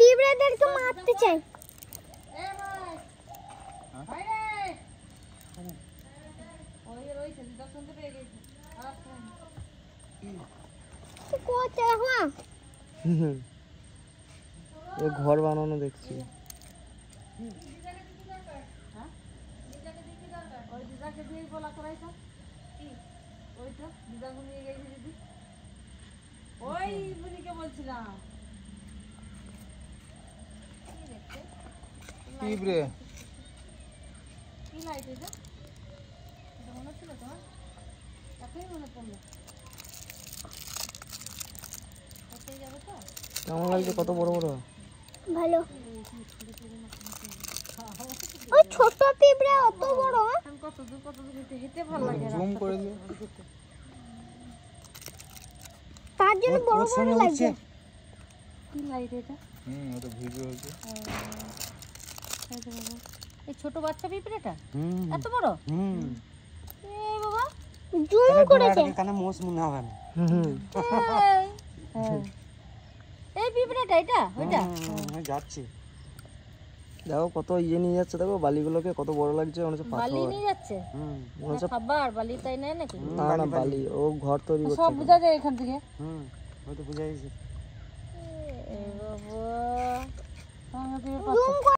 পিঁপড়েদেরকে মারতে চাই। ঘর বানানো দেখছি। পিঁপড়ে কি লাইট এটা? এটা মনে ছিল তোমার? তাকেই মনে পড়লো। কোথায় যাবে তো? কেমন লাগছে? কত বড় বড়। ভালো। ওই ছোট পিঁপড়ে অত বড়। কত দূর হেঁটে ভালো লাগে। জুম করে দিও। তার জন্য বড় বড় লাগছে। কি লাইট এটা? ওটা ভিডিও হচ্ছে। এই ছোট বাচ্চা পিঁপড়েটা এত বড়? এ বাবা জুম করেছে। কানে মোষ মনে হবে না। এই পিঁপড়েটা এটা ওইটা যাচ্ছে। দেখো কত ইয়ে নিয়ে যাচ্ছে, দেখো বালিগুলোকে কত বড় লাগছে। মনে হচ্ছে বালি পাথর। নিয়ে যাচ্ছে। খাবার বালি তাই নেয় নাকি? না না, বালি ও ঘর তৈরি করছে। সব বোঝা যায় এখান থেকে। হয়তো বুঝাইছে। এ বাবা